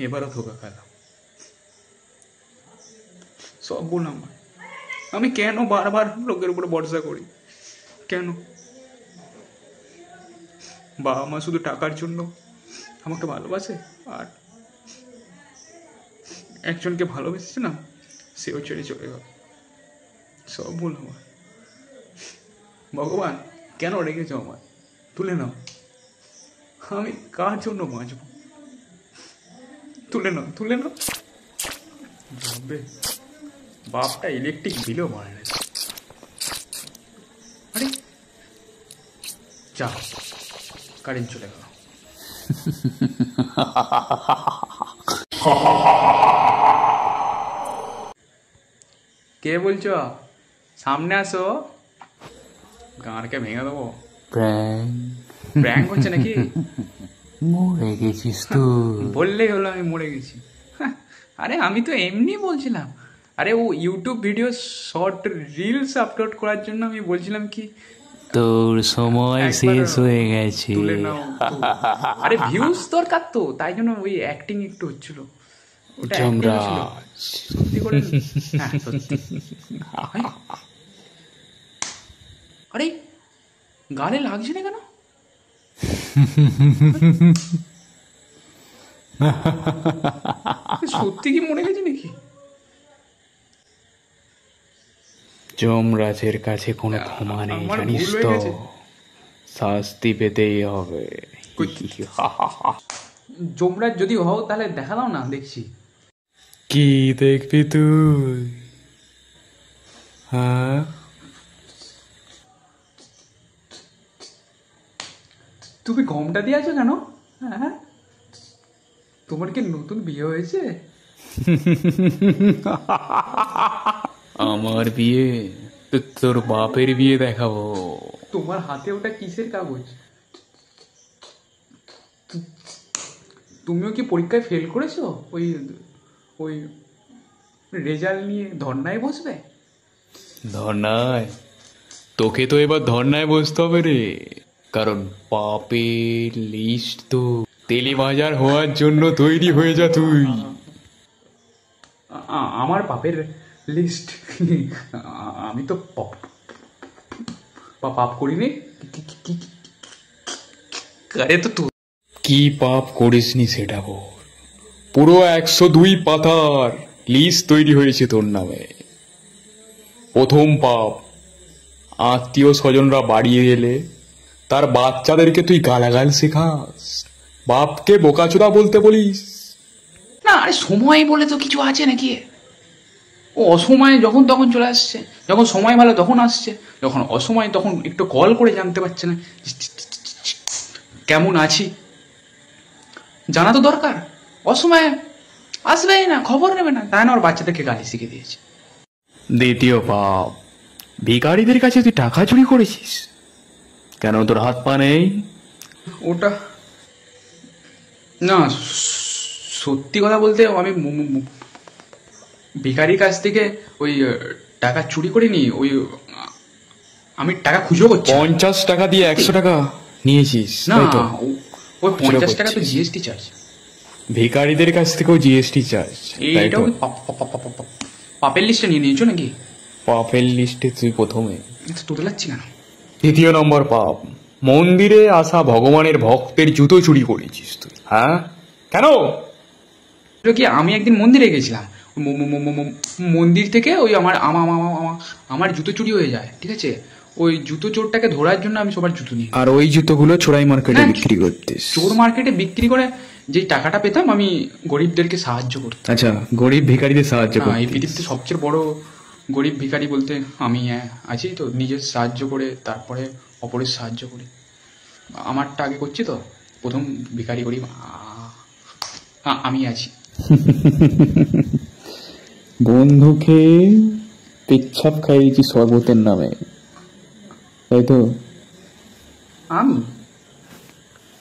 এবারও ধোকা খেলাম। সব ভুল আমার। আমি কেন বারবার লোকের উপরে ভরসা করি? কেন? বাবা মা শুধু টাকার জন্য আমাকে ভালোবাসে, আর একজনকে ভালোবেসেছিলাম সেও ছেড়ে চলে গেল। সব ভুল আমার। ভগবান কেন রেখেছ আমার? তুলে নাও। আমি কার জন্য বাঁচব? তুলে নাও, তুলে নাও। ভাববে বাপটা ইলেকট্রিক বিলও মারে না। আরে যা, কারেন্ট চলে গেল। কে বলছো? সামনে আসো, গাঁড়কে ভেঙে দেবো। প্র্যাঙ্ক হচ্ছে নাকি? মরে গেছিস তুই? বললেই হলো আমি মরে গেছি। আরে আমি তো এমনি বলছিলাম। আরে ও YouTube video short reels upload করার জন্য আমি বলছিলাম কি তোর সময় শেষ হয়ে গেছে। তুলে নাও। আরে ভিউজ দরকার তো, তাই জন্য ওই অ্যাক্টিং একটু হচ্ছিল। ওটা সত্যি করে। হ্যাঁ সত্যি। আরে গালে লাগছে না কেন? সত্যি কি মরে গেছে নাকি? যমরাজের কাছে কোনো ক্ষমা নেই জানিস তো, শাস্তি পেতেই হবে। যমরাজ যদি হও তাহলে দেখা দাও না, দেখছি। কি দেখবি তুই? হ্যাঁ তুমি গমটা দিয়ে আছো কেন? হ্যাঁ তোমার কি নতুন বিয়ে হয়েছে? আমার বিয়ে? তোর বাপের বিয়ে দেখাবো। তোমার হাতে ওটা কিসের কাগজ? তুমিও কি পরীক্ষায় ফেল করেছো? ওই ওই রেজাল্ট নিয়ে ধর্নায় বসবে? ধর্নায়? তোকে তো এবার ধর্নায় বসতে হবে রে, কারণ পাপের লিস্ট তো তেলিবাজার হওয়ার জন্য তৈরি হয়ে যা তুই। আমার পাপের লিস্ট? আমি তো পাপ করিনি। আরে তো কি পাপ করিসনি সেটা বল। পুরো 102 পাতার লিস্ট তৈরি হয়েছে তোর নামে। প্রথম পাপ, আত্মীয় স্বজনরা বাড়ি এলে তার বাচ্চাদেরকে তুই গালাগাল শেখাস, বাপকে বোকাচোদা বলতে বলিস। না, আরে সময় বলে তো কিছু আছে নাকি? ও অসময়ে যখন তখন চলে আসছে, যখন সময় ভালো তখন আসছে, যখন অসময় তখন একটু কল করে জানতে পারছে না কেমন আছি। জানা তো দরকার। অসময়ে আসবেই না, খবর নেবে না, তাই না ওর বাচ্চাদেরকে গালি শিখে দিয়েছে। দ্বিতীয় পাপ, ভিখারিদের কাছে তুই টাকা চুরি করেছিস। কেন তোর হাত পা নেই? ওটা না, সত্যি কথা বলতে আমি ভিখারির কাছ থেকে ওই টাকা চুরি করিনি। ওই আমি টাকা খুঁজো করছি। 50 টাকা দিয়ে 100 টাকা নিয়েছিস? না, ওই 50 টাকা তো জিএসটি চার্জ। ভিখারিদের কাছ থেকেও জিএসটি চার্জ? এইটাও পাপের লিস্টে নিয়ে নিয়েছো নাকি? পাপের লিস্টে তুই প্রথমে। তোতলাচ্ছি কেন? তৃতীয় নম্বর পাপ, মন্দিরে আসা ভগবানের ভক্তের জুতো চুরি করেছিস তুই। হ্যাঁ কেন? কি আমি একদিন মন্দিরে গেছিলাম, মন্দির থেকে ওই আমার জুতো চুরি হয়ে যায়, ঠিক আছে? ওই জুতো চোরটাকে ধরার জন্য আমি সবার জুতো নিই, আর ওই জুতোগুলো চোরাই মার্কেটে বিক্রি করতিস। চোর মার্কেটে বিক্রি করে যে টাকাটা পেতাম আমি গরিবদেরকে সাহায্য করতাম। আচ্ছা, গরিব ভিখারিদের সাহায্য করতিস? এই পৃথিবীতে সবচেয়ে বড় গরিব ভিখারি বলতে আমি আছি তো, নিজের সাহায্য করে তারপরে অপরের সাহায্য করি। আমারটা আগে করছি তো, প্রথম ভিখারি গরিব আমি আছি। বন্ধুকে পেচ্ছাপ খাইয়েছি শরবতের নামে, তাই তো? আমি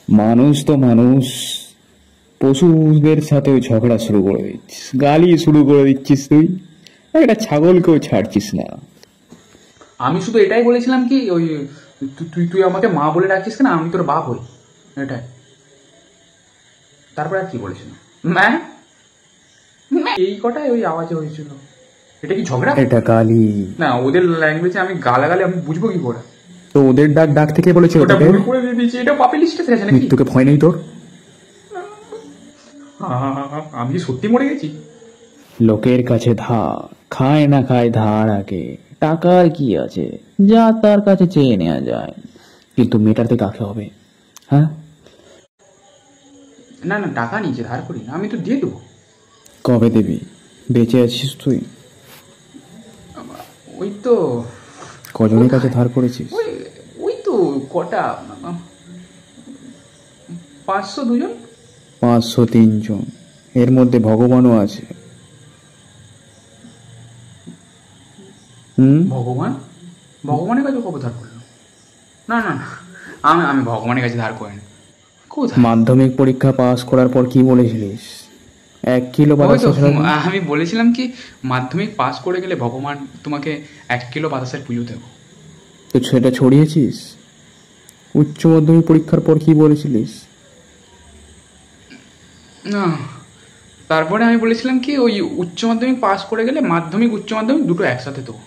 মানুষ তো মানুষ, পশুদের সাথেও ঝগড়া শুরু করে দিচ্ছিস, গালি শুরু করে দিচ্ছিস তুই। একটা ছাগলকেও ছাড়ছিস না। আমি শুধু এটাই বলেছিলাম কি ওই তুই আমাকে মা বলে ডাকছিস কেন, আমি তোর বাপ হই, এটাই। তারপরে আর কি বলেছিলাম? ম্যা এই কটাই ওই আওয়াজে হয়েছিল। এটা কি ঝগড়া? এটা গালি। না, ওদের ল্যাঙ্গুয়েজে আমি গালাগালি আমি বুঝবো কি করে? তো ওদের ডাক থেকে বলেছিল ওটা তোকে? ভুল করে দিয়ে দিয়েছি, এটা পাপি লিস্টে আছে নাকি? মৃত্যুকে ভয় নেই তোর? আমি কি সত্যি মরে গেছি? লোকের কাছে ধার খায় না খায় ধার আগে, টাকার কি আছে, যা তার কাছে চেয়ে নেওয়া যায়, কিন্তু মেটাতে কাকে হবে? হ্যাঁ, না না, টাকা নিচে ধার করি না, আমি তো দিয়ে দেবো। কবে দিবি? বেঁচে আছিস তুই? ওই তো কজনের কাছে ধার করেছিস? ওই ওই তো কটা, 500 দুজন। 503 জন, এর মধ্যে ভগবানও আছে। ভগবানের কাছে কবে ধার করলো? না না না, আমি ভগবানের কাছে ধার করিনি। কোথায়? মাধ্যমিক পরীক্ষা পাস করার পর কি বলেছিলিস? 1 কিলো বাতাসা ওই তো, ছড়াবি? আমি বলেছিলাম কি মাধ্যমিক পাস করে গেলে ভগবান তোমাকে 1 কিলো বাতাসের পুজো দেবো। তো সেটা ছড়িয়েছিস? উচ্চ মাধ্যমিক পরীক্ষার পর কি বলেছিলিস? না, তারপরে আমি বলেছিলাম কি ওই উচ্চ মাধ্যমিক পাস করে গেলে মাধ্যমিক উচ্চ মাধ্যমিক দুটো একসাথে দেবো।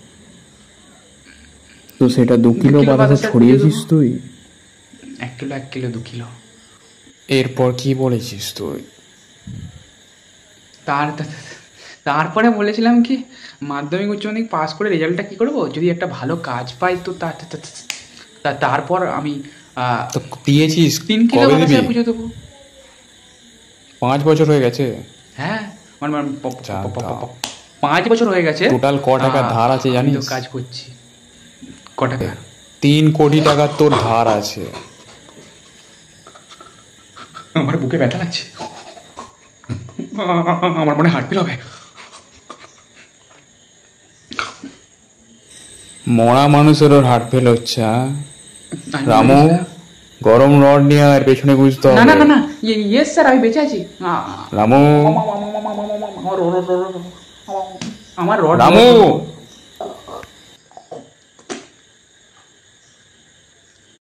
তো সেটা 2 কিলো বাতাসা ছড়িয়েছিস তুই? 1 কিলো 1 কিলো 2 কিলো। এরপর কি বলেছিস তুই? তারপরে বলেছিলাম কি মাধ্যমিক উচ্চ মাধ্যমিক পাস করে রেজাল্টটা কি করবো, যদি একটা ভালো কাজ পাই তো তারপর আমি তো দিয়েছিস? 3 কিলো কবে দিবি? বাতাসের পুজো দেবো। 5 বছর হয়ে গেছে। হ্যাঁ, মানে 5 5 বছর হয়ে গেছে। টোটাল ক টাকা ধার আছে আমি জানিস? তো কাজ করছি। ক টাকা? 3 কোটি টাকা তোর ধার আছে। আমার বুকে ব্যথা লাগছে, আমার মনে হার্ট ফেল হবে। মরা মানুষের ওর হার্ট ফেল হচ্ছে? আমি রামু, বলেছিলাম- গরম রড নিয়ে আর পেছনে বুঝতে না হবে। না না না, ইয়েস স্যার, আমি বেঁচে আছি। রামু, আমার রড রামু।